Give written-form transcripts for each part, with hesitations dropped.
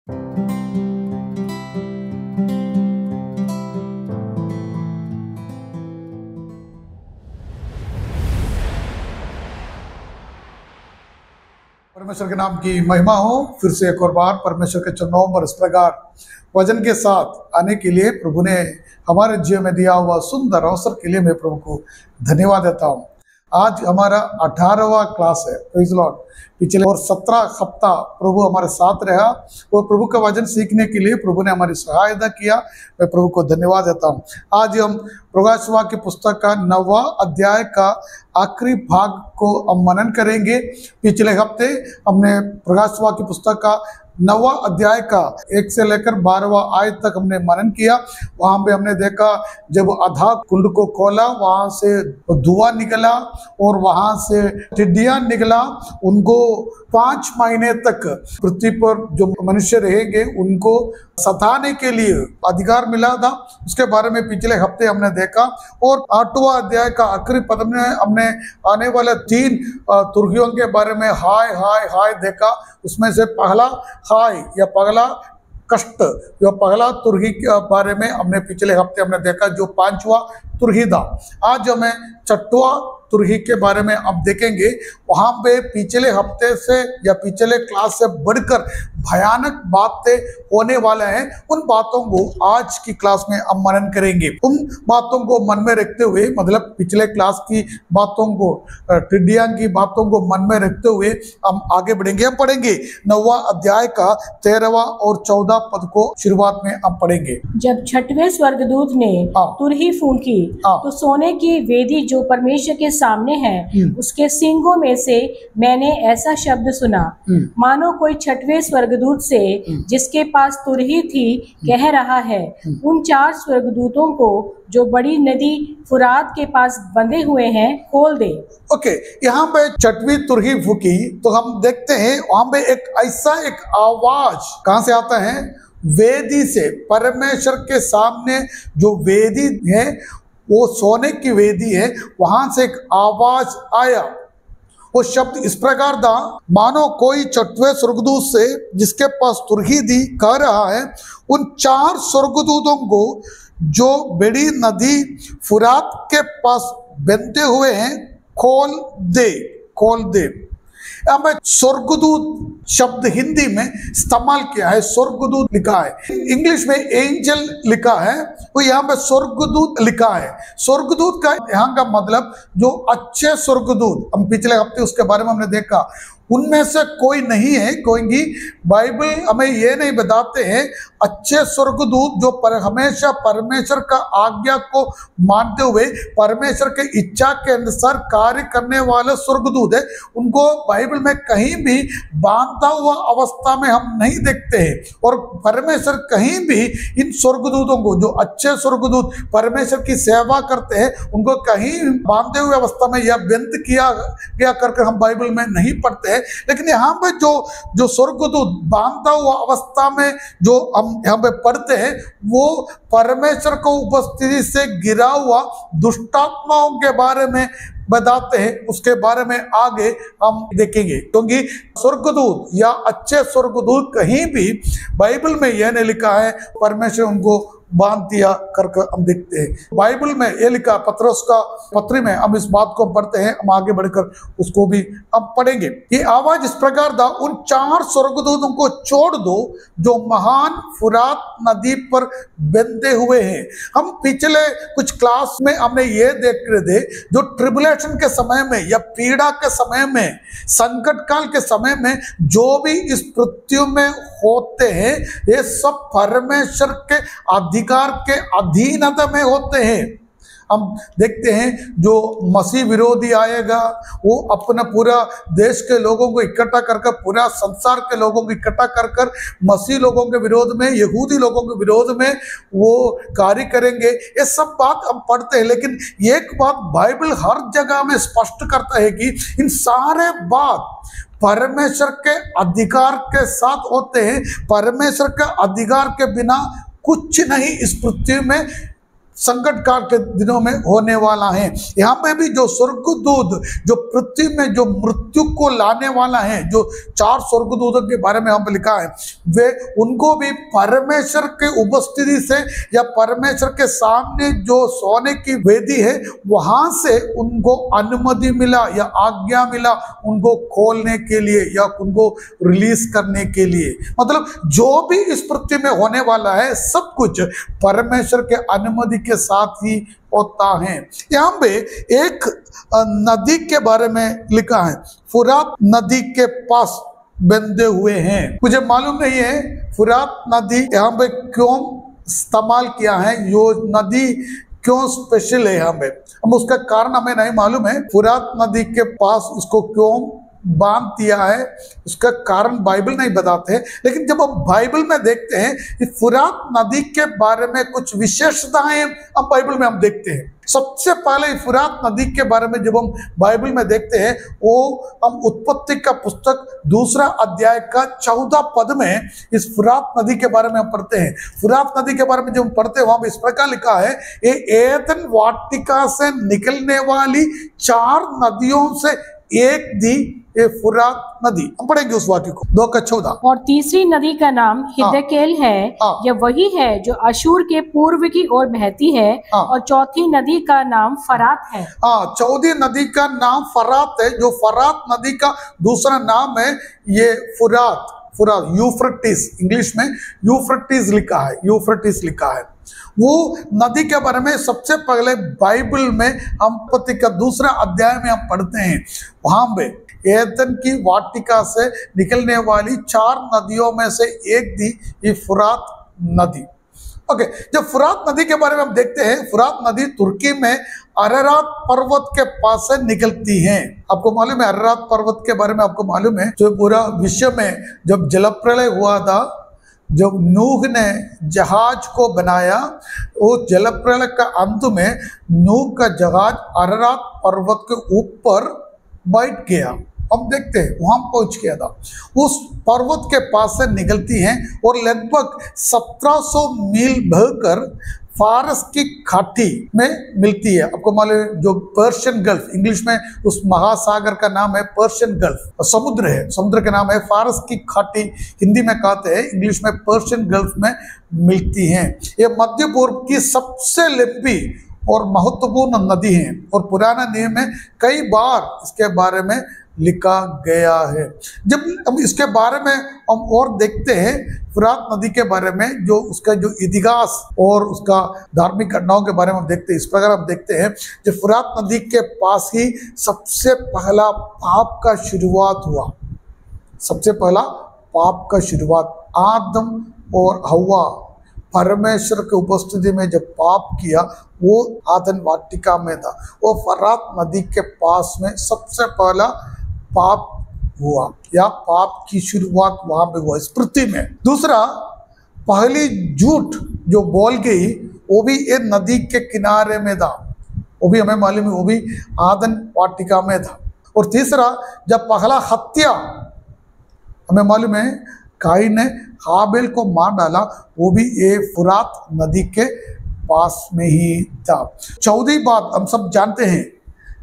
परमेश्वर के नाम की महिमा हो। फिर से एक और बार परमेश्वर के चरणों पर इस प्रकार वचन के साथ आने के लिए प्रभु ने हमारे जीवन में दिया हुआ सुंदर अवसर के लिए मैं प्रभु को धन्यवाद देता हूँ। आज हमारा 18वां क्लास है। Praise Lord. पिछले और 17 हफ्ता प्रभु हमारे साथ रहा और प्रभु का वचन सीखने के लिए प्रभु ने हमारी सहायता किया। मैं प्रभु को धन्यवाद देता हूँ। आज हम प्रकाशित वाक्य पुस्तक का 9वां अध्याय का आखिरी भाग को हम मनन करेंगे। पिछले हफ्ते हमने प्रकाशित वाक्य पुस्तक का 9वां अध्याय का 1 से लेकर 12वां आयत तक हमने मनन किया। वहां पे हमने देखा जब आधा कुंड को खोला, वहां से धुआं निकला और वहां से टिड्डियां निकला। उनको 5 महीने तक पृथ्वी पर जो मनुष्य रहेंगे उनको सताने के लिए अधिकार मिला था। उसके बारे में पिछले हफ्ते हमने देखा। और 8वां अध्याय का आखिरी पद में हमने आने वाले 3 तुर्कियों के बारे में हाय हाय हाय देखा। उसमें से पहला हाय या पगला कष्ट, जो पगला तुर्की के बारे में हमने पिछले हफ्ते हमने देखा, जो 5वां तुर्की था। आज हमें 6वां तुर्की के बारे में अब देखेंगे। वहां पे पिछले हफ्ते से या पिछले क्लास से बढ़कर भयानक बातें होने वाले हैं। उन बातों को आज की क्लास में हम मनन करेंगे। उन बातों को मन में रखते हुए, मतलब पिछले क्लास की बातों को, टिड्डियां की बातों को मन में रखते हुए हम आगे बढ़ेंगे। हम पढ़ेंगे 9वां अध्याय का 13वां और 14 पद को शुरुआत में हम पढ़ेंगे। जब 6वें स्वर्गदूत ने तुरही फूंकी तो सोने की वेदी जो परमेश्वर के सामने है उसके सींगों में से मैंने ऐसा शब्द सुना, मानो कोई 6वें स्वर्गदूत से जिसके पास तुरही थी कह रहा है, उन 4 स्वर्गदूतों को जो बड़ी नदी फुरात के पास बंधे हुए हैं खोल दे। ओके, यहाँ पे 6वीं तुरही फूकी तो हम देखते हैं वहां पे एक ऐसा एक आवाज कहां से आता है? वेदी से। परमेश्वर के सामने जो वेदी है वो सोने की वेदी है, वहां से एक आवाज आया। वो शब्द इस प्रकार था, मानो कोई 6वें स्वर्गदूत से जिसके पास तुरही थी कह रहा है, उन 4 स्वर्गदूतों को जो बड़ी नदी फुरात के पास बंधे हुए हैं खोल दे, खोल दे। यहाँ पे स्वर्गदूत शब्द हिंदी में इस्तेमाल किया है, स्वर्गदूत लिखा है। इंग्लिश में एंजल लिखा है, वो यहाँ पे स्वर्गदूत लिखा है। स्वर्गदूत का यहाँ का मतलब जो अच्छे स्वर्गदूत, हम पिछले हफ्ते उसके बारे में हमने देखा, उनमें से कोई नहीं है। क्योंकि बाइबल हमें ये नहीं बताते हैं अच्छे स्वर्गदूत जो हमेशा परमेश्वर का आज्ञा को मानते हुए परमेश्वर के इच्छा के अनुसार कार्य करने वाले स्वर्गदूत है, उनको बाइबल में कहीं भी बांधा हुआ अवस्था में हम नहीं देखते हैं। और परमेश्वर कहीं भी इन स्वर्गदूतों को, जो अच्छे स्वर्गदूत परमेश्वर की सेवा करते हैं, उनको कहीं बांधे हुए अवस्था में या बंद किया गया करके हम बाइबल में नहीं पढ़ते हैं। लेकिन यहाँ पे जो स्वर्गदूत बांधा हुआ अवस्था में जो हम यहाँ पे पढ़ते हैं, वो परमेश्वर को उपस्थिति से गिरा हुआ दुष्टात्माओं के बारे में बताते हैं। उसके बारे में आगे हम देखेंगे। क्योंकि स्वर्गदूत या अच्छे स्वर्गदूत कहीं भी बाइबल में यह नहीं लिखा है परमेश्वर उनको बांध दिया करके हम देखते हैं। बाइबल में ये लिखा, पत्रोस का पत्री में हम इस बात को पढ़ते हैं। हम आगे बढ़कर उसको भी हम पढ़ेंगे। ये आवाज इस प्रकार था, उन 4 स्वर्गदूतों को छोड़ दो जो महान फुरात नदी पर बंधे हुए हैं। हम पिछले कुछ क्लास में हमने ये देख रहे थे, जो ट्रिबुलेशन के समय में या पीड़ा के समय में, संकट काल के समय में जो भी इस पृथ्वी में होते हैं, ये सब परमेश्वर के अधिकार के अधीनता में होते हैं। हम देखते हैं जो मसीह विरोधी आएगा, वो अपना पूरा देश के लोगों को इकट्ठा कर पूरा संसार के लोगों को इकट्ठा कर मसीह लोगों के विरोध में, यहूदी लोगों के विरोध में वो कार्य करेंगे। ये सब बात हम पढ़ते हैं। लेकिन एक बात बाइबल हर जगह में स्पष्ट करता है कि इन सारे बात परमेश्वर के अधिकार के साथ होते हैं। परमेश्वर के अधिकार के बिना कुछ नहीं इस पृथ्वी में संकट काल के दिनों में होने वाला है। यहाँ पे भी जो स्वर्गदूत जो पृथ्वी में जो मृत्यु को लाने वाला है, जो 4 स्वर्गदूतों के बारे में यहाँ पे लिखा है, वे उनको भी परमेश्वर के उपस्थिति से या परमेश्वर के सामने जो सोने की वेदी है वहां से उनको अनुमति मिला या आज्ञा मिला उनको खोलने के लिए या उनको रिलीज करने के लिए। मतलब जो भी इस पृथ्वी में होने वाला है सब कुछ परमेश्वर के अनुमति के साथ ही होता है। यहाँ पे एक नदी के बारे में लिखा है, फुरात नदी के पास बंधे हुए हैं। मुझे मालूम नहीं है फुरात नदी यहाँ पे क्यों इस्तेमाल किया है, यो नदी क्यों स्पेशल है यहाँ पे, हम उसका कारण हमें नहीं मालूम है। फुरात नदी के पास इसको क्यों बांध दिया है उसका कारण बाइबल नहीं बताते हैं, लेकिन जब हम बाइबल में देखते हैं कि फुरात नदी के बारे में कुछ विशेषताएं हम बाइबल में हम देखते हैं। सबसे पहले फुरात नदी के बारे में जब हम बाइबल में देखते हैं वो हम उत्पत्ति का पुस्तक 2 अध्याय का 14 पद में इस फुरात नदी के बारे में हम पढ़ते हैं। फुरात नदी के बारे में जब हम पढ़ते हैं वहां पर इस प्रकार लिखा है, ये एदन वाटिका से निकलने वाली 4 नदियों से एक थी ये फुरात नदी। हम पढ़ेंगे उस वाक्य को 2:14। और तीसरी नदी का नाम हिद्देकेल है, यह वही है जो अशूर के पूर्व की ओर बहती है। और चौथी नदी का नाम फरात है। चौथी नदी का नाम फरात है, जो फरात नदी का दूसरा नाम है ये फुरात। यूफ्रेटिस, इंग्लिश में यूफ्रेटिस लिखा है, यूफ्रेटिस लिखा है। वो नदी के बारे में सबसे पहले बाइबल में हम उत्पत्ति का 2 अध्याय में हम पढ़ते हैं। वहां पे एदन की वाटिका से निकलने वाली 4 नदियों में से एक थी ये फुरात नदी। ओके, जब फुरात नदी के बारे में हम देखते हैं, फुरात नदी तुर्की में अरारात पर्वत के पास से निकलती है। आपको मालूम है अरारात पर्वत के बारे में, आपको मालूम है जो पूरा विश्व में जब जलप्रलय हुआ था, जब नूह ने जहाज को बनाया, वो जलप्रलय का अंत में नूह का जहाज अरारात पर्वत के ऊपर बैठ गया। हम देखते हैं वहां पहुंच गया था। उस पर्वत के पास से निकलती हैं और लगभग 1700 मील बहकर फारस की घाटी में मिलती है। आपको मालूम है जो पर्शियन गल्फ, इंग्लिश में उस महासागर का नाम है पर्शियन गल्फ, समुद्र है, समुद्र का नाम है फारस की घाटी, हिंदी में कहते हैं, इंग्लिश में पर्शियन गल्फ में मिलती हैं। ये मध्य पूर्व की सबसे लंबी और महत्वपूर्ण नदी है और पुराना नियम में कई बार इसके बारे में लिखा गया है। जब हम इसके बारे में हम और देखते हैं फुरात नदी के बारे में, जो उसका जो इतिहास और उसका धार्मिक घटनाओं के बारे में हम देखते हैं, इस प्रकार हम देखते हैं कि फुरात नदी के पास ही सबसे पहला पाप का शुरुआत हुआ। सबसे पहला पाप का शुरुआत आदम और हव्वा परमेश्वर के उपस्थिति में जब पाप किया वो आदन वाटिका में था। वो फुरात नदी के पास में सबसे पहला पाप हुआ या पाप की शुरुआत वहां पे हुआ इस पृथ्वी में। दूसरा, पहली झूठ जो बोल गई वो भी एक नदी के किनारे में था, वो भी हमें मालूम है, वो भी आदन वाटिका में था। और तीसरा, जब पहला हत्या हमें मालूम है काइन ने हाबिल को मार डाला, वो भी ये फुरात नदी के पास में ही था। चौथी बात हम सब जानते हैं,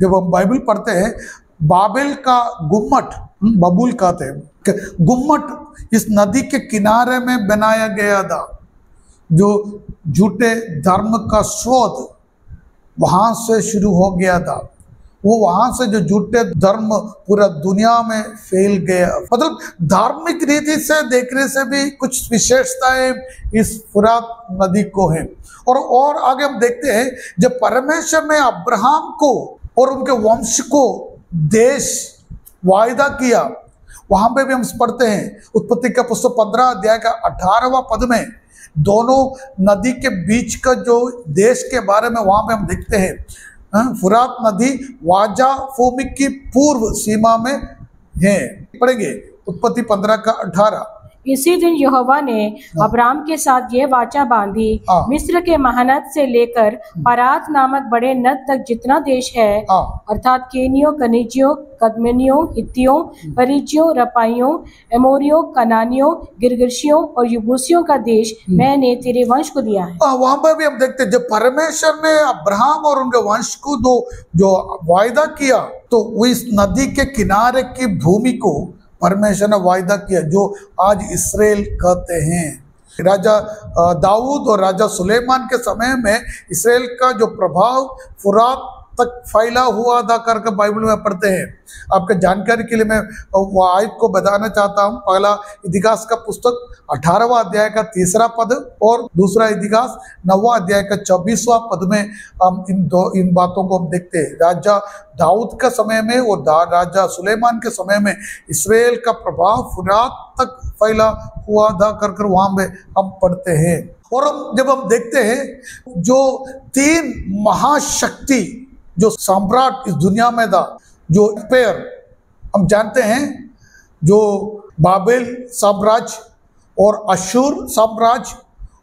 जब हम बाइबल पढ़ते हैं, बाबेल का गुम्मट, बबूल कहते हैं, गुम्मट इस नदी के किनारे में बनाया गया था। जो झूठे धर्म का स्रोत वहां से शुरू हो गया था, वो वहां से जो झूठे धर्म पूरा दुनिया में फैल गया। मतलब धार्मिक रीति से देखने से भी कुछ विशेषताएं इस फुरात नदी को है। और आगे हम देखते हैं जब परमेश्वर ने अब्राहम को और उनके वंश को देश वायदा किया, वहां पे भी हम पढ़ते हैं उत्पत्ति का पुस्तक 15 अध्याय का 18वां पद में दोनों नदी के बीच का जो देश के बारे में वहां पे हम देखते हैं। फुरात नदी वाजा भूमि की पूर्व सीमा में है। पढ़ेंगे उत्पत्ति 15 का 18। इसी दिन यहोवा ने अब्राम के साथ ये वाचा बांधी, मिस्र के महानद से लेकर परात नामक बड़े नद तक जितना देश है, अर्थात केनियों, कनिजियों, कदमनियों, हित्तियों, परिज्जियों, रपाइयों, एमोरियों, कनानियों, गिरगिशियों और यबूसियों का देश मैंने तेरे वंश को दिया है। वहां पर भी हम देखते हैं जब परमेश्वर ने अब्राहम और उनके वंश को जो वायदा किया, तो वो इस नदी के किनारे की भूमि को परमेश्वर ने वायदा किया, जो आज इसराइल कहते हैं। राजा दाऊद और राजा सुलेमान के समय में इसराइल का जो प्रभाव फुरात तक फैला हुआ था करके बाइबल में पढ़ते हैं। आपके जानकारी के लिए मैं वो आयत को बताना चाहता हूँ। पहला इतिहास का पुस्तक 18वां अध्याय का 3रा पद और दूसरा इतिहास 9वां अध्याय का 24वां पद में हम इन बातों को हम देखते हैं। राजा दाऊद का समय में और राजा सुलेमान के समय में इसराइल का प्रभाव फुरात तक फैला हुआ था कर वहां में हम पढ़ते हैं। और जब हम देखते हैं जो 3 महाशक्ति जो सम्राट इस दुनिया में था, जो एम्पायर हम जानते हैं, जो बाबेल साम्राज्य और अशूर साम्राज्य,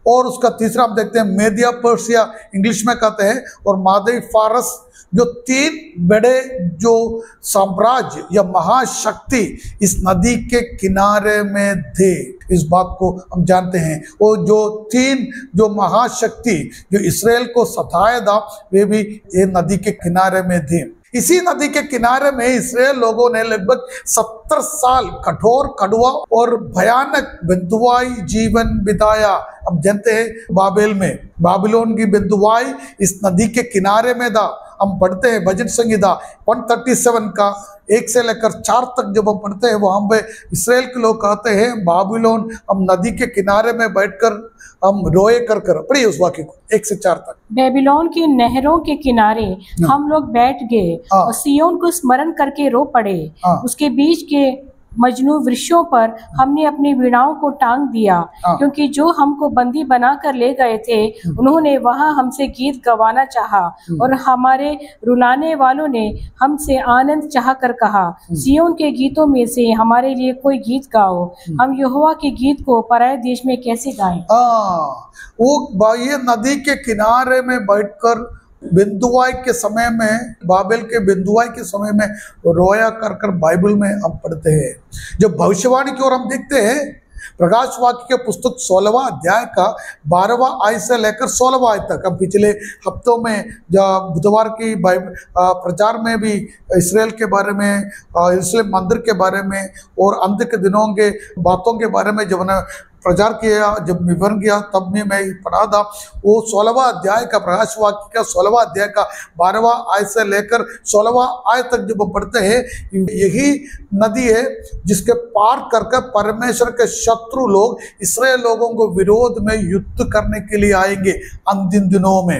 और उसका तीसरा हम देखते हैं मेदिया पर्सिया इंग्लिश में कहते हैं, और मादी फारस, जो 3 बड़े जो साम्राज्य या महाशक्ति इस नदी के किनारे में थे। इस बात को हम जानते हैं। वो जो 3 जो महाशक्ति जो इसराइल को सताया था, वे भी ये नदी के किनारे में थे। इसी नदी के किनारे में इसराइल लोगों ने लगभग 70 साल कठोर, कड़वा और भयानक बंधुआई जीवन बिताया। अब जानते हैं बाबेल में बाबिलोन की बंधुआई इस नदी के किनारे में था। हम पढ़ते हैं भजन संहिता 137 का 1 से लेकर 4 तक जब हम पढ़ते हैं, वहां पे इसराइल के लोग कहते हैं बाबिलोन हम नदी के किनारे में बैठकर हम रोए कर पढ़िए उस वाक्य को 1 से 4 तक। बेबीलोन की नहरों के किनारे हम लोग बैठ गए और सियोन को स्मरण करके रो पड़े। उसके बीच के मजनू वृक्षों पर हमने अपनी वीणाओं को टांग दिया, क्योंकि जो हमको बंदी बना कर ले गए थे उन्होंने वहां हमसे गीत गवाना चाहा, और हमारे रुलाने वालों ने हमसे आनंद चाह कर कहा, सियोन के गीतों में से हमारे लिए कोई गीत गाओ, हम यहोवा के गीत को पराये देश में कैसे गाएं। वो ये नदी के किनारे में बैठकर बिंदुआई के समय में, बाबेल के बिंदुआई के समय में रोया कर बाइबल में हम पढ़ते हैं। जब भविष्यवाणी की ओर हम देखते हैं, प्रकाश वाक्य के पुस्तक 16वां अध्याय का 12वां आयत से लेकर 16वां आयत तक, हम पिछले हफ्तों में जब बुधवार की प्रचार में भी इसराइल के बारे में, इसराइल मंदिर के बारे में और अंत के दिनों के बातों के बारे में जब मैंने प्रचार किया, जब विवरण किया, तब भी मैं पढ़ा था। वो 16वां अध्याय का प्रकाश वाक्य का 16वां अध्याय का 12वां आयत से लेकर 16वां आयत तक जब हम पढ़ते हैं, यही नदी है जिसके पार करके परमेश्वर के शत्रु लोग इसराइल लोगों को विरोध में युद्ध करने के लिए आएंगे अंतिम दिनों में।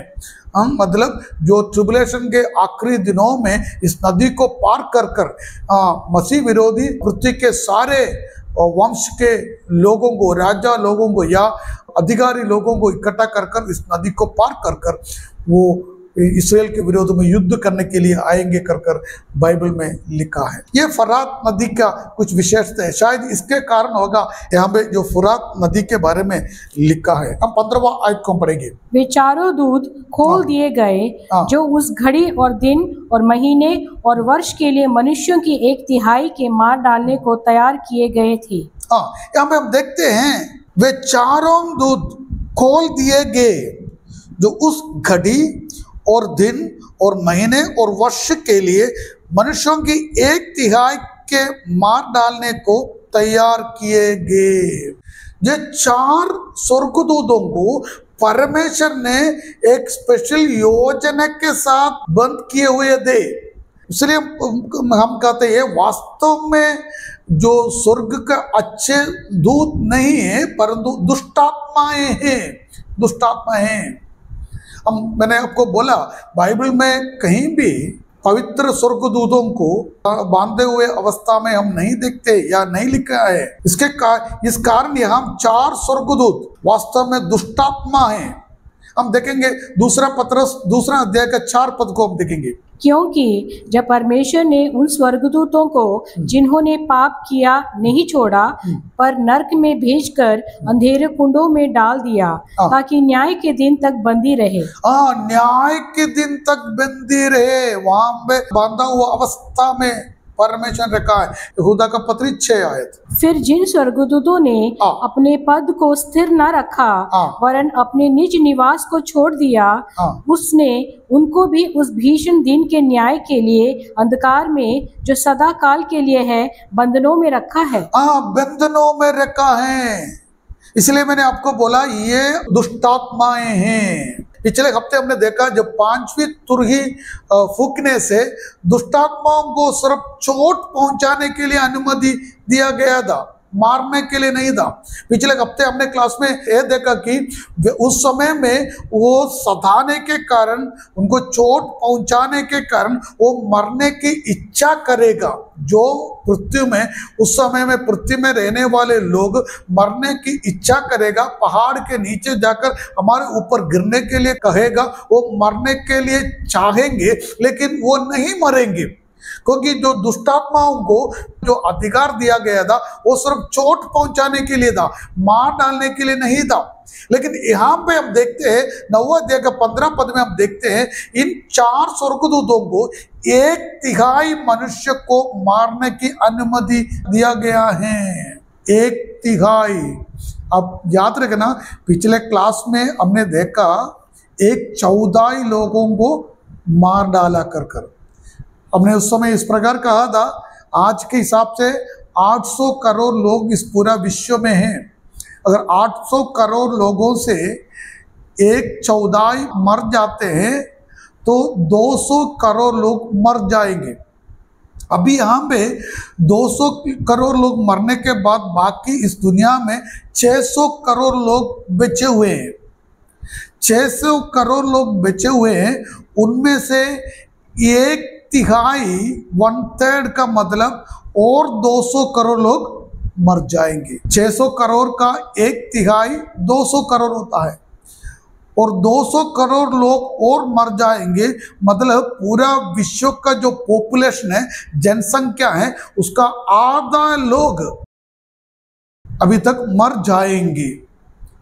मतलब जो ट्रिबुलेशन के आखिरी दिनों में इस नदी को पार कर मसीह विरोधी पृथ्वी के सारे वंश के लोगों को, राजा लोगों को या अधिकारी लोगों को इकट्ठा कर इस नदी को पार कर वो इसराइल के विरोध में युद्ध करने के लिए आएंगे कर बाइबल में लिखा है। ये फरात नदी का कुछ विशेषता है, शायद इसके कारण होगा यहाँ पे जो फरात नदी के बारे में लिखा है। हम 15वां आयत को पढ़ेंगे। वे चारों दूत खोल दिए गए जो उस घड़ी और दिन और महीने और वर्ष के लिए मनुष्यों की 1/3 के मार डालने को तैयार किए गए थे। यहाँ पे हम देखते हैं वे चारों दूत खोल दिए गए जो उस घड़ी और दिन और महीने और वर्ष के लिए मनुष्यों की 1/3 के मार डालने को तैयार किए गए। ये 4 स्वर्गदूतों को परमेश्वर ने एक स्पेशल योजना के साथ बंद किए हुए थे। इसलिए हम कहते हैं वास्तव में जो स्वर्ग का अच्छे दूत नहीं है, परंतु दुष्टात्माएं हैं, दुष्टात्माएं हैं। मैंने आपको बोला बाइबल में कहीं भी पवित्र स्वर्गदूतों को बांधे हुए अवस्था में हम नहीं देखते या नहीं लिखा है। इस कारण यहाँ 4 स्वर्गदूत वास्तव में दुष्टात्मा हैं। हम देखेंगे 2 पतरस 2 अध्याय का 4 पद को हम देखेंगे। क्योंकि जब परमेश्वर ने उन स्वर्गदूतों को जिन्होंने पाप किया नहीं छोड़ा पर नरक में भेजकर अंधेरे कुंडों में डाल दिया ताकि न्याय के दिन तक बंदी रहे। न्याय के दिन तक बंदी रहे, वहां पे बांधा हुआ अवस्था में परमेश्वर ने रखा है। यहूदा का पत्री 6 आयत। फिर जिन स्वर्गदूतों ने अपने पद को स्थिर न रखा वरन अपने निज निवास को छोड़ दिया, उसने उनको भी उस भीषण दिन के न्याय के लिए अंधकार में जो सदा काल के लिए है बंधनों में रखा है। बंधनों में रखा है। इसलिए मैंने आपको बोला ये दुष्टात्माएं हैं। पिछले हफ्ते हमने देखा जब 5वीं तुरही फूकने से दुष्टात्माओं को सिर्फ चोट पहुंचाने के लिए अनुमति दिया गया था, मारने के लिए नहीं था। पिछले हफ्ते हमने क्लास में यह देखा कि उस समय में वो सताने के कारण, उनको चोट पहुंचाने के कारण वो मरने की इच्छा करेगा। जो पृथ्वी में उस समय में पृथ्वी में रहने वाले लोग मरने की इच्छा करेगा, पहाड़ के नीचे जाकर हमारे ऊपर गिरने के लिए कहेगा, वो मरने के लिए चाहेंगे लेकिन वो नहीं मरेंगे, क्योंकि जो दुष्टात्माओं को जो अधिकार दिया गया था वो सिर्फ चोट पहुंचाने के लिए था, मार डालने के लिए नहीं था। लेकिन यहाँ पे हम देखते हैं 9वें अध्याय का 15 पद में हम देखते हैं इन 4 स्वर्गदूतों को 1/3 मनुष्य को मारने की अनुमति दिया गया है। 1/3। अब याद रखना, पिछले क्लास में हमने देखा 1/14 लोगों को मार डाला कर। हमने उस समय इस प्रकार कहा था, आज के हिसाब से 800 करोड़ लोग इस पूरा विश्व में हैं। अगर 800 करोड़ लोगों से 1/14 मर जाते हैं तो 200 करोड़ लोग मर जाएंगे। अभी यहाँ पे 200 करोड़ लोग मरने के बाद बाकी इस दुनिया में 600 करोड़ लोग बचे हुए हैं। 600 करोड़ लोग बचे हुए हैं, उनमें से 1/3 1/3 का मतलब और 200 करोड़ लोग मर जाएंगे। 600 करोड़ का 1/3 200 करोड़ होता है और 200 करोड़ लोग और मर जाएंगे, मतलब पूरा विश्व का जो पॉपुलेशन है, जनसंख्या है, उसका आधा लोग अभी तक मर जाएंगे।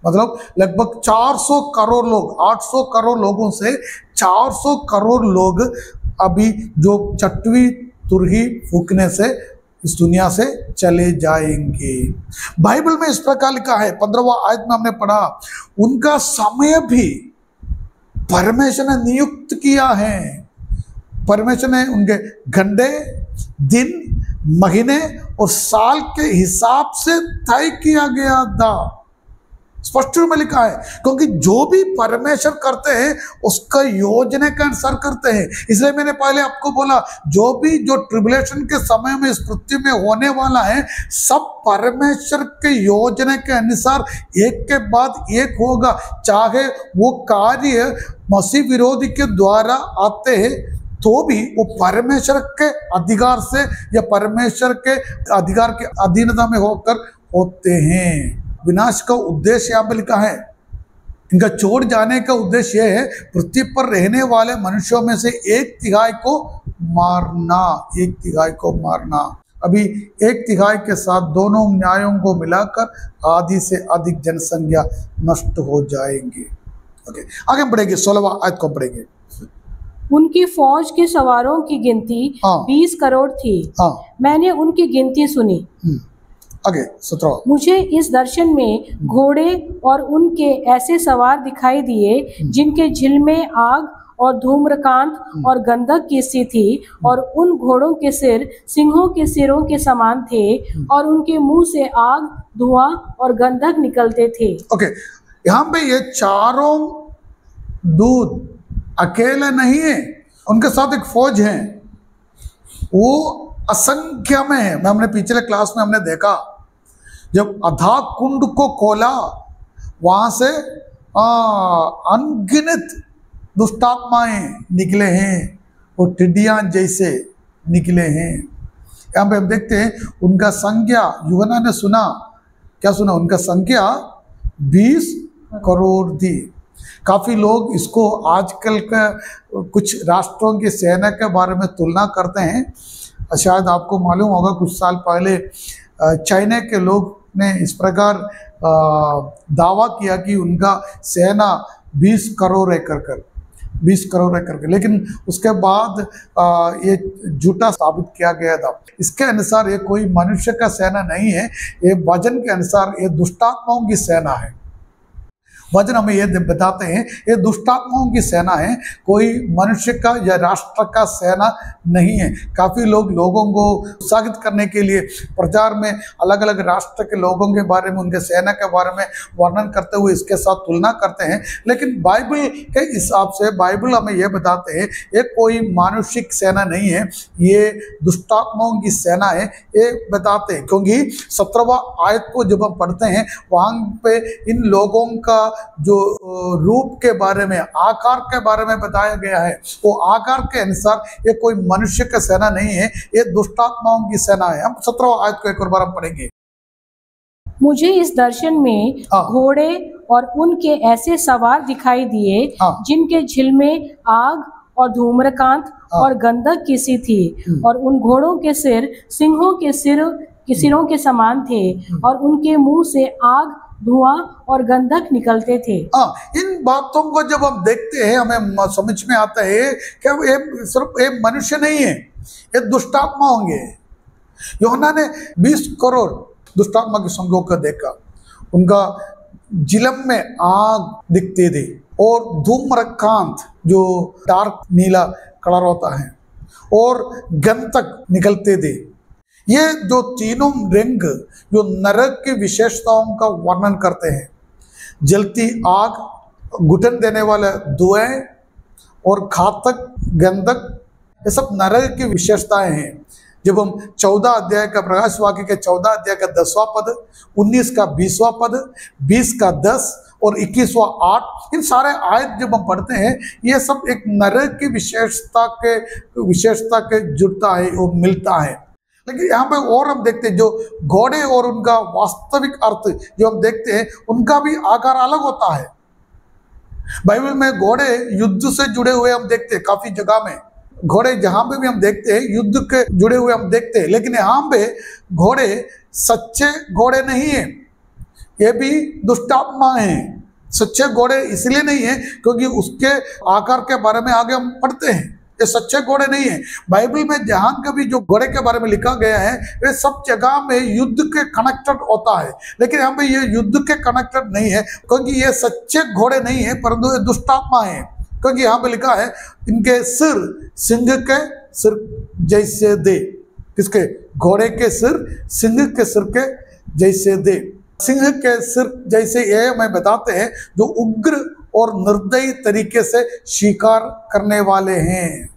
मतलब लगभग 400 करोड़ लोग, 800 करोड़ लोगों से 400 करोड़ लोग अभी जो 6वीं तुरही फूकने से इस दुनिया से चले जाएंगे। बाइबल में इस प्रकार लिखा है, 15वां आयत में हमने पढ़ा, उनका समय भी परमेश्वर ने नियुक्त किया है। परमेश्वर ने उनके घंटे, दिन, महीने और साल के हिसाब से तय किया गया था। स्पष्ट रूप में लिखा है, क्योंकि जो भी परमेश्वर करते हैं उसका योजना के अनुसार करते हैं। इसलिए मैंने पहले आपको बोला, जो ट्रिब्युलेशन के समय में इस पृथ्वी में होने वाला है, सब परमेश्वर के योजना के अनुसार एक के बाद एक होगा। चाहे वो कार्य मसीह विरोधी के द्वारा आते हैं तो भी वो परमेश्वर के अधिकार से या परमेश्वर के अधिकार के अधीनता में होकर होते हैं। विनाश का उद्देश्य यहाँ पे लिखा है, इनका छोड़ जाने का उद्देश्य यह है, पृथ्वी पर रहने वाले मनुष्यों में से 1/3 को मारना। 1/3 को मारना। अभी 1/3 के साथ दोनों न्यायों को मिलाकर आधी से अधिक जनसंख्या नष्ट हो जाएंगे। ओके, आगे बढ़ेंगे, 16वां आयत को पढ़ेंगे। उनकी फौज के सवारों की गिनती 20 करोड़ थी। मैंने उनकी गिनती सुनी। आगे 17। मुझे इस दर्शन में घोड़े और उनके ऐसे सवार दिखाई दिए जिनके झिल में आग और धूम्रकांत और गंधक की सी थी, और उन घोड़ों के सिर सिंहों के सिरों के समान थे और उनके मुंह से आग, धुआं और गंधक निकलते थे। ओके, यहाँ पे ये चारों दूत अकेले नहीं है, उनके साथ एक फौज है, वो असंख्य में है। हमने पिछले क्लास में हमने देखा, जब अथाह कुंड को खोला, वहां से अनगिनत दुष्टात्माएं निकले हैं, वो टिड्डियां जैसे निकले हैं। यहाँ पे हम देखते हैं उनका संख्या, यूहन्ना ने सुना, क्या सुना? उनका संख्या 20 करोड़ थी। काफी लोग इसको आजकल का कुछ राष्ट्रों की सेना के बारे में तुलना करते हैं। शायद आपको मालूम होगा कुछ साल पहले चाइना के लोग ने इस प्रकार दावा किया कि उनका सेना 20 करोड़ एकड़ के, लेकिन उसके बाद ये झूठा साबित किया गया था। इसके अनुसार ये कोई मनुष्य का सेना नहीं है, ये वचन के अनुसार ये दुष्टात्माओं की सेना है। वचन हमें ये बताते हैं ये दुष्टात्माओं की सेना है, कोई मनुष्य का या राष्ट्र का सेना नहीं है। काफ़ी लोग लोगों को उत्साहित करने के लिए प्रचार में अलग अलग राष्ट्र के लोगों के बारे में, उनके सेना के बारे में वर्णन करते हुए इसके साथ तुलना करते हैं। लेकिन बाइबल के हिसाब से बाइबल हमें यह बताते हैं ये कोई मानुषिक सेना नहीं है, ये दुष्टात्माओं की सेना है, ये बताते हैं। क्योंकि 17वां आयत को जब हम पढ़ते हैं वहाँ पे इन लोगों का जो रूप के बारे में, आकार के बारे में बताया गया है, वो आकार के अनुसार ये कोई मनुष्य का सेना नहीं है, ये दुष्टात्माओं की सेना है। हम 17वां आयत को एक और बार हम पढ़ेंगे। मुझे इस दर्शन में घोड़े और उनके ऐसे सवार दिखाई दिए जिनके झिल में आग और धूम्रकांत और गंधक की सी थी, और उन घोड़ों के सिर सिंहों के सिरों के समान थे, और उनके मुंह से आग, धुआं और गंधक निकलते थे। इन बातों को जब हम देखते हैं हमें समझ में आता है कि ये सिर्फ एक मनुष्य नहीं है, ये दुष्टात्मा होंगे। यूहन्ना ने 20 करोड़ दुष्टात्मा के संघों को देखा, उनका जिलम में आग दिखती थी और धूम्रकांत जो डार्क नीला कलर होता है और गंधक निकलते थे। ये जो तीनों रंग जो नरक की विशेषताओं का वर्णन करते हैं, जलती आग, घुटन देने वाले धुएं और घातक गंधक, ये सब नरक की विशेषताएं हैं। जब हम 14 अध्याय का प्रकाश वाक्य के 14 अध्याय का 10वां पद, 19 का 20वां पद, 20 का 10 और 21वां 8, इन सारे आयत जब हम पढ़ते हैं ये सब एक नरक की विशेषता के जुड़ता है, वो मिलता है। लेकिन यहाँ पे और हम देखते हैं जो घोड़े और उनका वास्तविक अर्थ जो हम देखते हैं उनका भी आकार अलग होता है। बाइबल में घोड़े युद्ध से जुड़े हुए हम देखते हैं, काफी जगह में घोड़े जहां पे भी हम देखते हैं युद्ध के जुड़े हुए हम देखते हैं। लेकिन यहाँ पे घोड़े सच्चे घोड़े नहीं है, ये भी दुष्टात्मा है। सच्चे घोड़े इसलिए नहीं है क्योंकि उसके आकार के बारे में आगे हम पढ़ते हैं, ये सच्चे घोड़े नहीं है। बाइबल में जहां कभी जो घोड़े के बारे में लिखा गया है वे सब जगह में युद्ध के कनेक्टेड होता है, लेकिन यहाँ पे ये युद्ध के कनेक्टेड नहीं है क्योंकि ये सच्चे घोड़े नहीं है परंतु ये दुष्टात्मा है। क्योंकि यहाँ पे लिखा है इनके सिर सिंह के सिर जैसे दे, किसके? घोड़े के सिर सिंह के सिर के जैसे दे। सिंह के सिर जैसे ये हमें बताते हैं जो उग्र और निर्दयी तरीके से शिकार करने वाले हैं।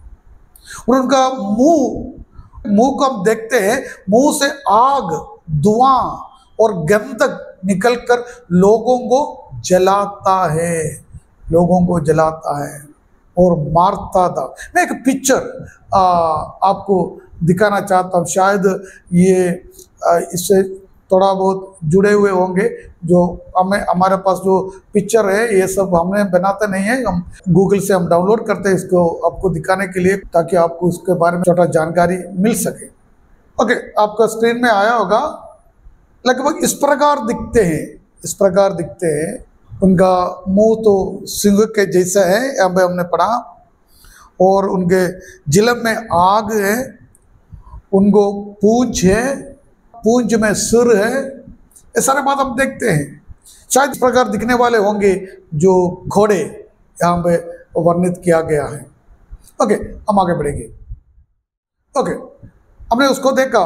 और उनका मुंह को हम देखते हैं, मुंह से आग, धुआं और गंधक निकलकर लोगों को जलाता है, लोगों को जलाता है और मारता था। मैं एक पिक्चर आपको दिखाना चाहता हूँ, शायद ये इससे थोड़ा बहुत जुड़े हुए होंगे। जो हमारे पास जो पिक्चर है ये सब हमने बनाते नहीं है, हम गूगल से हम डाउनलोड करते हैं इसको आपको दिखाने के लिए, ताकि आपको इसके बारे में छोटा जानकारी मिल सके। ओके, आपका स्क्रीन में आया होगा। लगभग इस प्रकार दिखते हैं, इस प्रकार दिखते हैं। उनका मुंह तो सिंह के जैसा है, यहाँ पे हमने पढ़ा, और उनके जिलब में आग है, उनको पूंछ है, पूंछ में सिर है, ये सारे बात हम देखते हैं। शायद इस प्रकार दिखने वाले होंगे जो घोड़े यहाँ पे वर्णित किया गया है। ओके, हम आगे बढ़ेंगे। ओके, हमने उसको देखा,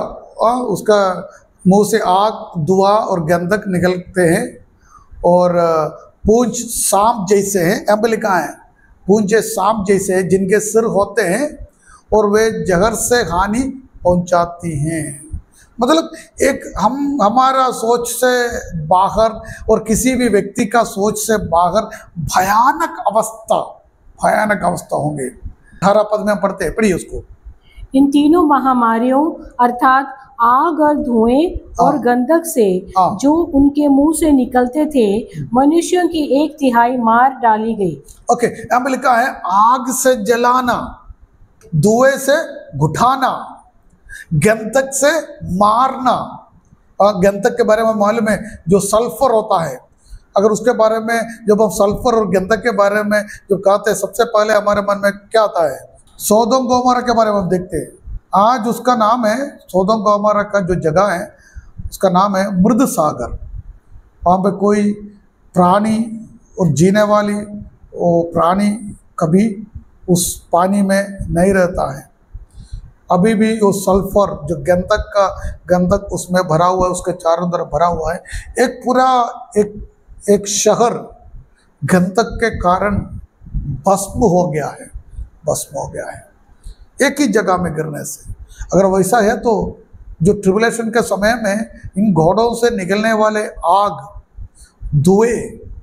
उसका मुंह से आग, धुआं और गंधक निकलते हैं, और पूंछ सांप जैसे हैं, यहाँ पे लिखा है पूंछ सांप जैसे हैं जिनके सिर होते हैं और वे जहर से हानि पहुंचाती हैं। मतलब एक हमारा सोच से बाहर और किसी भी व्यक्ति का सोच से बाहर भयानक अवस्था होंगे। 18 पद में पढ़ते हैं, पढ़िए उसको। इन तीनों महामारियों अर्थात आग और धुएं और गंधक से जो उनके मुंह से निकलते थे मनुष्यों की 1/3 मार डाली गई। ओके, यहाँ पे लिखा है आग से जलाना, धुएं से घुटाना, गंधक से मारना। गंधक के बारे में मालूम है, जो सल्फर होता है, अगर उसके बारे में जब हम सल्फर और गंधक के बारे में जब कहते हैं, सबसे पहले हमारे मन में क्या आता है? सोदोम गोमोरा के बारे में हम देखते हैं। आज उसका नाम है, सोदोम गोमोरा का जो जगह है उसका नाम है मृद सागर। वहाँ पे कोई प्राणी और जीने वाली वो प्राणी कभी उस पानी में नहीं रहता है। अभी भी वो सल्फर जो गंधक उसमें भरा हुआ है, उसके चारों तरफ भरा हुआ है। एक पूरा एक शहर गंधक के कारण भस्म हो गया है, भस्म हो गया है एक ही जगह में गिरने से। अगर वैसा है तो जो ट्रिबुलेशन के समय में इन घोड़ों से निकलने वाले आग, धुएं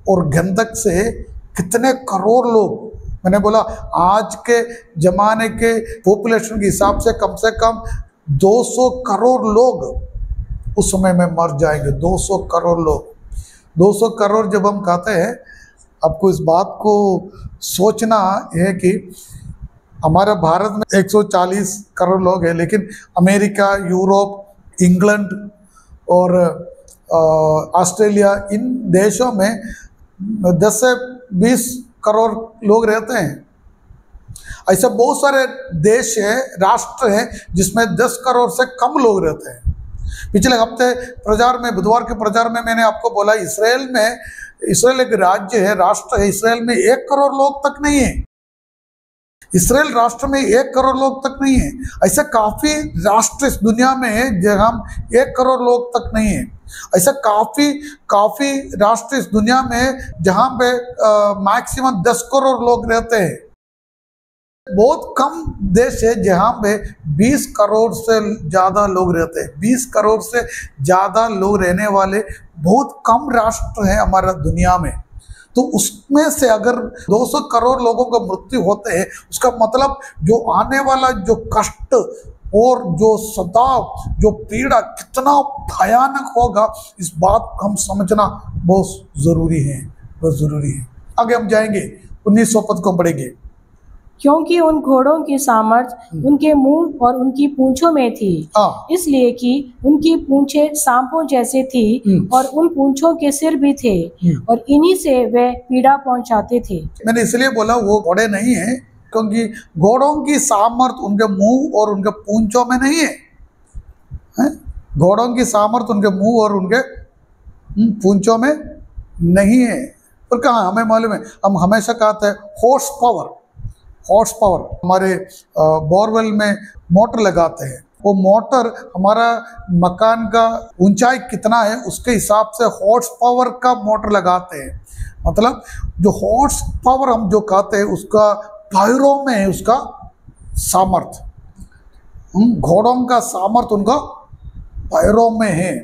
और गंधक से कितने करोड़ लोग, मैंने बोला आज के जमाने के पॉपुलेशन के हिसाब से कम 200 करोड़ लोग उस समय में मर जाएंगे। 200 करोड़ लोग, 200 करोड़ जब हम कहते हैं, आपको इस बात को सोचना है कि हमारे भारत में 140 करोड़ लोग हैं, लेकिन अमेरिका, यूरोप, इंग्लैंड और ऑस्ट्रेलिया, इन देशों में 10 से 20 करोड़ लोग रहते हैं। ऐसे बहुत सारे देश है, राष्ट्र है जिसमें 10 करोड़ से कम लोग रहते हैं। पिछले हफ्ते प्रचार में, बुधवार के प्रचार में मैंने आपको बोला, इसराइल एक राज्य है, राष्ट्र है। इसराइल में 1 करोड़ लोग तक नहीं है। इसराइल राष्ट्र में 1 करोड़ लोग तक नहीं है। ऐसे काफी राष्ट्र इस दुनिया में है जहां 1 करोड़ लोग तक नहीं है। ऐसा काफी राष्ट्र इस दुनिया में जहां पे मैक्सिमम 10 करोड़ लोग रहते हैं। बहुत कम देश है जहां पे 20 करोड़ से ज्यादा लोग रहते हैं। 20 करोड़ से ज्यादा लोग रहने वाले बहुत कम राष्ट्र हैं हमारा दुनिया में। तो उसमें से अगर 200 करोड़ लोगों का मृत्यु होते हैं, उसका मतलब जो आने वाला जो कष्ट और जो सताव, जो पीड़ा कितना भयानक होगा, इस बात को हम समझना बहुत जरूरी है, बहुत जरूरी है। आगे हम जाएंगे, 1900 पद को पढ़ेंगे। क्योंकि उन घोड़ों की सामर्थ उनके मुंह और उनकी पूंछों में थी, इसलिए कि उनकी पूंछें सांपों जैसे थी और उन पूंछों के सिर भी थे और इन्हीं से वे पीड़ा पहुंचाते थे। मैंने इसलिए बोला वो घोड़े नहीं है, क्योंकि घोड़ों की सामर्थ उनके मुंह और उनके पूंछों में नहीं है। घोड़ों की सामर्थ उनके मुंह और उनके पूंछों में नहीं है। पर कहाँ हमें मालूम है, हम हमेशा कहते हैं हॉर्स पावर। हमारे बोरवेल में मोटर लगाते हैं, वो मोटर हमारा मकान का ऊंचाई कितना है उसके हिसाब से हॉर्स पावर का मोटर लगाते हैं। मतलब जो हॉर्स पावर हम जो कहते हैं उसका पैरों में है, उसका सामर्थ। घोड़ों का सामर्थ उनका पैरों में है।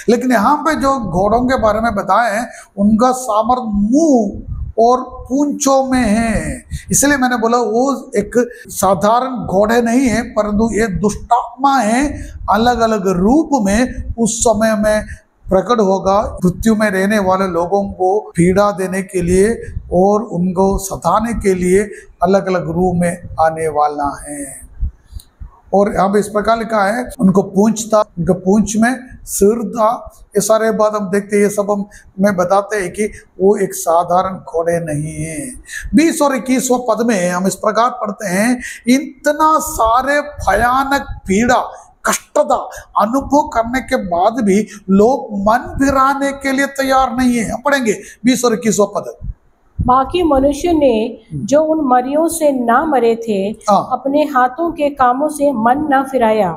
लेकिन यहाँ पे जो घोड़ों के बारे में बताए हैं उनका सामर्थ मुंह और पूंछों में है। इसलिए मैंने बोला वो एक साधारण घोड़े नहीं है, परंतु ये दुष्टात्मा है, अलग अलग रूप में उस समय में प्रकट होगा। मृत्यु में रहने वाले लोगों को पीड़ा देने के लिए और उनको सताने के लिए अलग अलग रूप में आने वाला है। और यहाँ पे इस प्रकार लिखा है, उनको पूंछ था, उनके पूंछ में सिर था। ये सारे बात हम देखते हैं, ये सब हमें बताते हैं कि वो एक साधारण घोड़े नहीं है। 20 और 21 पद में हम इस प्रकार पढ़ते हैं, इतना सारे भयानक पीड़ा कष्टता अनुभव करने के बाद भी लोग मन फिराने के लिए तैयार नहीं है। हम पढ़ेंगे 20 और 21 पद। बाकी मनुष्य ने जो उन मरियों से ना मरे थे अपने हाथों के कामों से मन न फिराया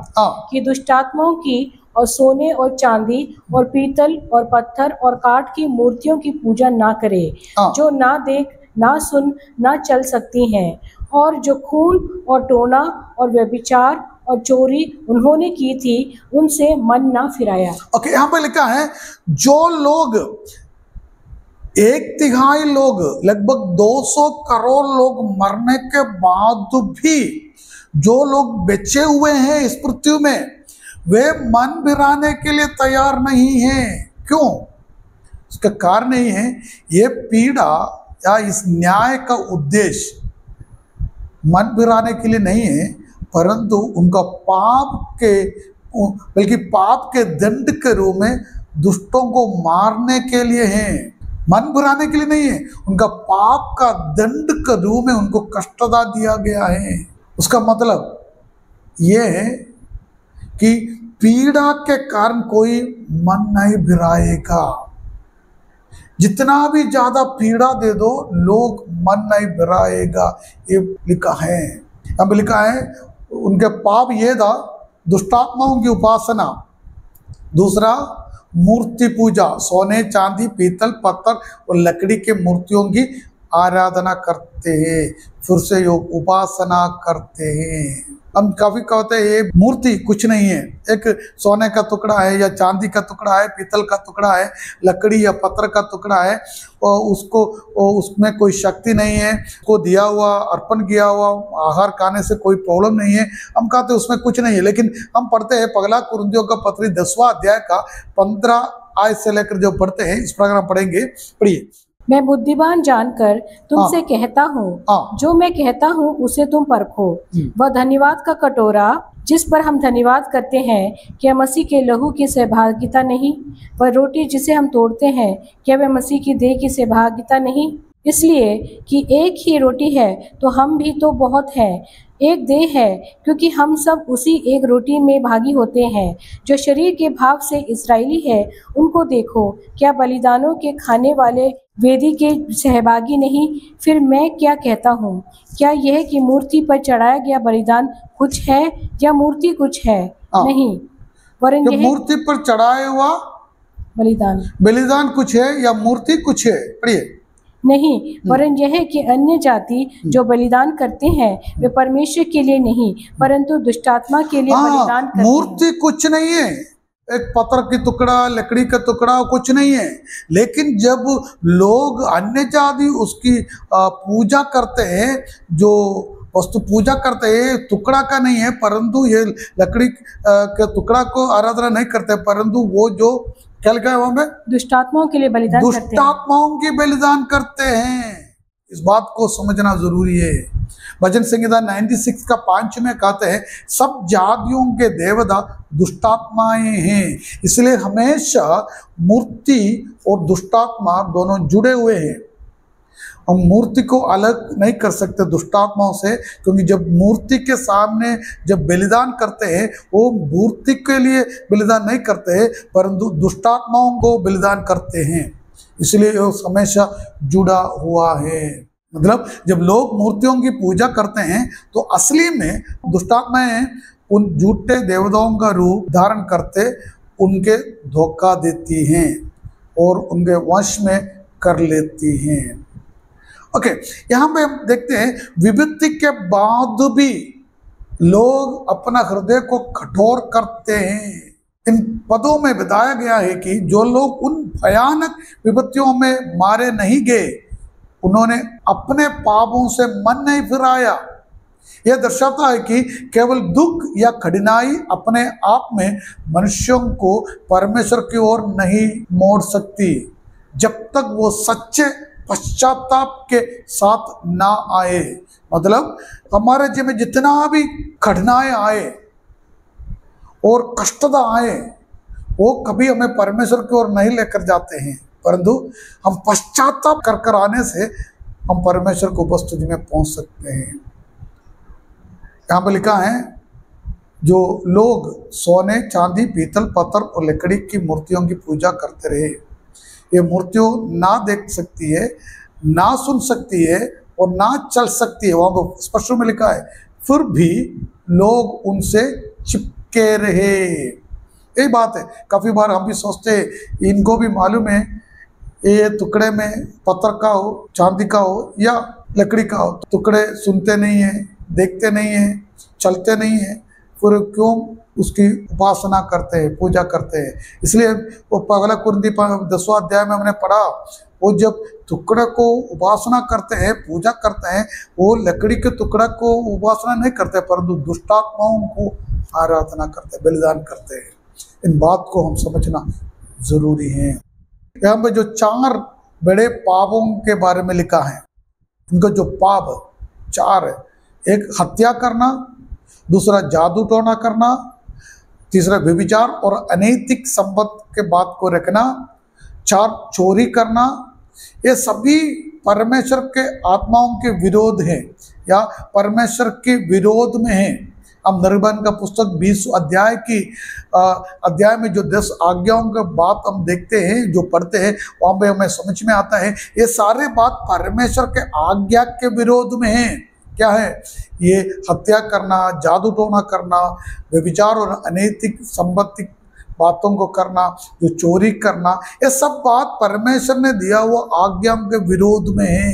कि दुष्टात्माओं की और सोने और चांदी और पीतल और पत्थर और काठ की मूर्तियों की पूजा ना करे, जो ना देख ना सुन ना चल सकती हैं, और जो खून और टोना और व्यभिचार और चोरी उन्होंने की थी उनसे मन ना फिराया। ओके, यहाँ पे लिखा है जो लोग 1/3 लोग, लगभग 200 करोड़ लोग मरने के बाद भी जो लोग बचे हुए हैं इस पृथ्वी में, वे मन फिराने के लिए तैयार नहीं है। क्यों? उसका कारण यही है, ये पीड़ा या इस न्याय का उद्देश्य मन फिराने के लिए नहीं है, परंतु उनका बल्कि पाप के दंड के रूप में दुष्टों को मारने के लिए है। मन फिराने के लिए नहीं है, उनका पाप का दंड के रूप में उनको कष्टदा दिया गया है। उसका मतलब यह है कि पीड़ा के कारण कोई मन नहीं फिराएगा। जितना भी ज्यादा पीड़ा दे दो, लोग मन नहीं फिराएगा, ये लिखा है। अब लिखा है उनके पाप ये था, दुष्टात्माओं की उपासना, दूसरा मूर्ति पूजा, सोने चांदी पीतल पत्थर और लकड़ी के मूर्तियों की आराधना करते हैं, फिर से योग उपासना करते हैं। हम काफी कहते हैं ये मूर्ति कुछ नहीं है, एक सोने का टुकड़ा है या चांदी का टुकड़ा है, पीतल का टुकड़ा है, लकड़ी या पत्थर का टुकड़ा है, और उसमें कोई शक्ति नहीं है, उसको दिया हुआ अर्पण किया हुआ आहार खाने से कोई प्रॉब्लम नहीं है। हम कहते हैं उसमें कुछ नहीं है, लेकिन हम पढ़ते हैं पगला कुरिन्थियों का पत्री 10वां अध्याय का 15 आयत से लेकर जो पढ़ते हैं, इस प्रकार हम पढ़ेंगे। पढ़िए। मैं बुद्धिमान जानकर तुमसे कहता हूँ, जो मैं कहता हूँ उसे तुम परखो। वह धन्यवाद का कटोरा जिस पर हम धन्यवाद करते हैं, क्या मसीह के लहू की सहभागिता नहीं? वह रोटी जिसे हम तोड़ते हैं, क्या वह मसीह की देह की सहभागिता नहीं? इसलिए कि एक ही रोटी है तो हम भी तो बहुत हैं, एक देह है क्योंकि हम सब उसी एक रोटी में भागी होते हैं। जो शरीर के भाव से इस्राएली है, उनको देखो, क्या बलिदानों के खाने वाले वेदी के सहभागी नहीं? फिर मैं क्या कहता हूँ, क्या यह कि मूर्ति पर चढ़ाया गया बलिदान कुछ है या मूर्ति कुछ है? नहीं, वरन यह मूर्ति पर चढ़ाया हुआ बलिदान कुछ है या मूर्ति कुछ है? पढ़िए। नहीं, वरन यह कि अन्य जाति जो बलिदान करते हैं वे परमेश्वर के लिए नहीं परंतु दुष्टात्मा के लिए बलिदान करते हैं। मूर्ति कुछ नहीं है, एक पत्थर की टुकड़ा, लकड़ी का टुकड़ा कुछ नहीं है, लेकिन जब लोग अन्य जाति उसकी पूजा करते हैं, जो वस्तु पूजा करते हैं, टुकड़ा का नहीं है, परंतु ये लकड़ी के टुकड़ा को आराधना नहीं करते, परंतु वो जो क्या लिखा है वहां पे, दुष्टात्माओं के लिए बलिदान करते हैं। दुष्टात्माओं की बलिदान करते हैं। इस बात को समझना जरूरी है। भजन संहिता 96 का 5 में कहते हैं, सब जातियों के देवता दुष्टात्माएं हैं। इसलिए हमेशा मूर्ति और दुष्टात्मा दोनों जुड़े हुए हैं। हम मूर्ति को अलग नहीं कर सकते दुष्टात्माओं से, क्योंकि जब मूर्ति के सामने जब बलिदान करते हैं, वो मूर्ति के लिए बलिदान नहीं करते हैं, परंतु दुष्टात्माओं को बलिदान करते हैं। इसलिए वो हमेशा जुड़ा हुआ है। मतलब जब लोग मूर्तियों की पूजा करते हैं तो असली में दुष्टात्माएं उन झूठे देवताओं का रूप धारण करते उनके धोखा देती हैं और उनके वश में कर लेती हैं। ओके, यहाँ पे हम देखते हैं विभक्ति के बाद भी लोग अपना हृदय को कठोर करते हैं। इन पदों में बताया गया है कि जो लोग उन भयानक विपत्तियों में मारे नहीं गए, उन्होंने अपने पापों से मन नहीं फिराया। यह दर्शाता है कि केवल दुख या कठिनाई अपने आप में मनुष्यों को परमेश्वर की ओर नहीं मोड़ सकती, जब तक वो सच्चे पश्चाताप के साथ ना आए। मतलब हमारे जीवन में जितना भी कठिनाई आए और कष्टता आए, वो कभी हमें परमेश्वर की ओर नहीं लेकर जाते हैं, परंतु हम पश्चाताप कर कर आने से हम परमेश्वर को उपस्थिति में पहुंच सकते हैं। यहाँ पर लिखा है, जो लोग सोने चांदी पीतल पत्थर और लकड़ी की मूर्तियों की पूजा करते रहे, ये मूर्तियों ना देख सकती है, ना सुन सकती है और ना चल सकती है, वहां पर स्पष्ट में लिखा है, फिर भी लोग उनसे चिपके रहे। यही बात है। काफी बार हम भी सोचते हैं, इनको भी मालूम है ये टुकड़े में पत्थर का हो, चांदी का हो या लकड़ी का हो, टुकड़े सुनते नहीं है, देखते नहीं है, चलते नहीं है, फिर क्यों उसकी उपासना करते हैं, पूजा करते हैं। इसलिए वो पगला कुरिन्थी 10वां अध्याय में हमने पढ़ा, वो जब टुकड़े को उपासना करते हैं, पूजा करते हैं, वो लकड़ी के टुकड़ा को उपासना नहीं करते, परंतु दुष्टात्माओं को आराधना करते हैं, बलिदान करते हैं। इन बात को हम समझना जरूरी है। यहाँ पे जो 4 बड़े पापों के बारे में लिखा है, इनका जो पाप 4 है, एक हत्या करना, दूसरा जादू टोना करना, तीसरा व्यभिचार और अनैतिक संपत्ति के बात को रखना, 4 चोरी करना। ये सभी परमेश्वर के आत्माओं के विरोध है या परमेश्वर के विरोध में है। हम निर्गमन का पुस्तक 20 अध्याय में जो 10 आज्ञाओं के बात हम देखते हैं, जो पढ़ते हैं, वहां पे हमें समझ में आता है ये सारे बात परमेश्वर के आज्ञा के विरोध में है। क्या है? ये हत्या करना, जादू टोना करना, व्यभिचार और अनैतिक संपत्ति बातों को करना, जो चोरी करना, ये सब बात परमेश्वर ने दिया हुआ आज्ञाओं के विरोध में है,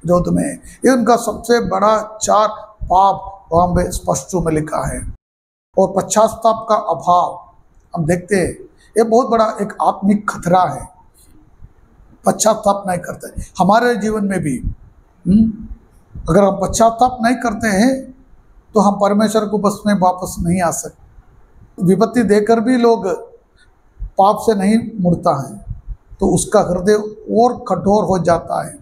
विरोध में है। ये उनका सबसे बड़ा 4 पाप वहां पे स्पष्ट रूप में लिखा है। और पश्चाताप का अभाव हम देखते हैं, ये बहुत बड़ा एक आत्मिक खतरा है। पश्चाताप नहीं करते हमारे जीवन में भी, अगर हम पश्चाताप नहीं करते हैं तो हम परमेश्वर को बस में वापस नहीं आ सकते। विपत्ति देकर भी लोग पाप से नहीं मुड़ता है तो उसका हृदय और कठोर हो जाता है।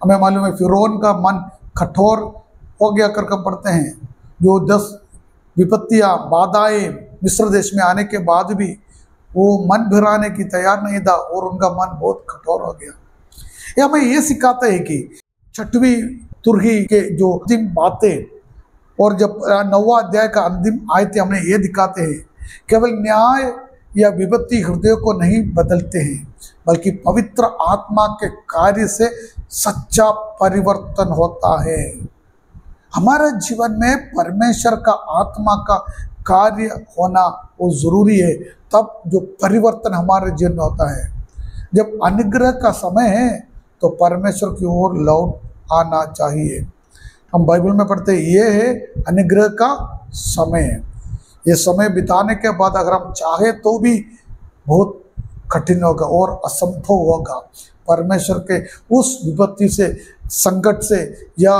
हमें मालूम है फिरौन का मन कठोर हो गया करके पढ़ते हैं। जो 10 विपत्तियां बाधाएं मिस्र देश में आने के बाद भी वो मन भिराने की तैयार नहीं था और उनका मन बहुत कठोर हो गया। ये हमें ये सिखाता है कि 6वीं तुरही के जो अंतिम बातें और जब 9वां अध्याय का अंतिम आयतें हमें ये दिखाते हैं, केवल न्याय या विपत्ति हृदय को नहीं बदलते हैं बल्कि पवित्र आत्मा के कार्य से सच्चा परिवर्तन होता है। हमारे जीवन में परमेश्वर का आत्मा का कार्य होना वो जरूरी है, तब जो परिवर्तन हमारे जीवन में होता है। जब अनुग्रह का समय है तो परमेश्वर की ओर लौट आना चाहिए। हम बाइबल में पढ़ते हैं ये है अनुग्रह का समय है। ये समय बिताने के बाद अगर हम चाहे तो भी बहुत कठिन होगा और असंभव होगा। परमेश्वर के उस विपत्ति से, संकट से या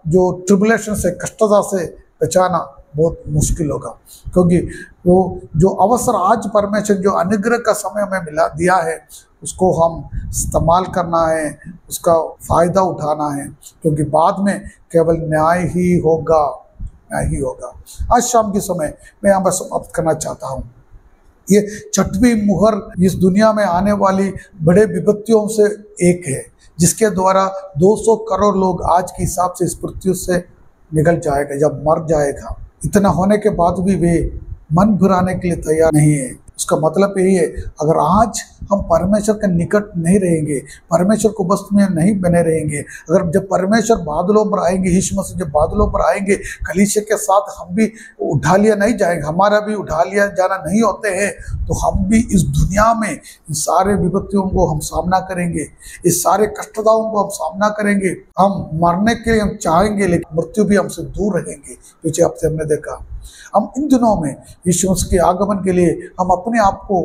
जो ट्रिबुलेशन से, कष्टता से बचाना बहुत मुश्किल होगा, क्योंकि वो जो अवसर आज परमेश्वर जो अनुग्रह का समय हमें मिला दिया है उसको हम इस्तेमाल करना है, उसका फ़ायदा उठाना है, क्योंकि बाद में केवल न्याय ही होगा, न्याय ही होगा। आज शाम के समय मैं यहाँ पर समाप्त करना चाहता हूँ। ये 6वीं मुहर इस दुनिया में आने वाली बड़े विपत्तियों से एक है, जिसके द्वारा 200 करोड़ लोग आज के हिसाब से इस पृथ्वी से निकल जाएगा, जब मर जाएगा। इतना होने के बाद भी वे मन भुराने के लिए तैयार नहीं है। उसका मतलब यही है, अगर आज हम परमेश्वर के निकट नहीं रहेंगे, परमेश्वर को बस में नहीं बने रहेंगे, अगर जब परमेश्वर बादलों पर आएंगे, यीशु मसीह जब बादलों पर आएंगे, कलीसिया के साथ हम भी उठा लिया नहीं जाएंगे, हमारा भी उठा लिया जाना नहीं होते हैं, तो हम भी इस दुनिया में इन सारे विपत्तियों को हम सामना करेंगे, इस सारे कष्टताओं को हम सामना करेंगे। हम मरने के लिए हम चाहेंगे लेकिन मृत्यु भी हमसे दूर रहेंगे। पीछे हफ्ते हमने देखा, हम इन दिनों में यीशु मसीह के आगमन के लिए हम अपने आप को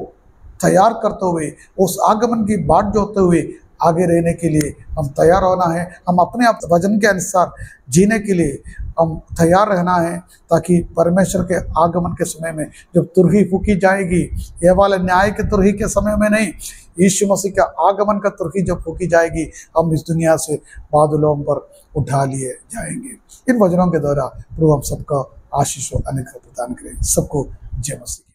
तैयार करते हुए, उस आगमन की बाट जोते हुए आगे रहने के लिए हम तैयार होना है। हम अपने आप वचन के अनुसार जीने के लिए हम तैयार रहना है, ताकि परमेश्वर के आगमन के समय में जब तुरही फूकी जाएगी, यह वाले न्याय के तुरही के समय में नहीं, यीशु मसीह का आगमन का तुरही जब फूकी जाएगी, हम इस दुनिया से बादलों पर उठा लिए जाएंगे। इन वचनों के द्वारा प्रभु हम सबका आशीष और अनुग्रह प्रदान करें। सबको जय मसीह।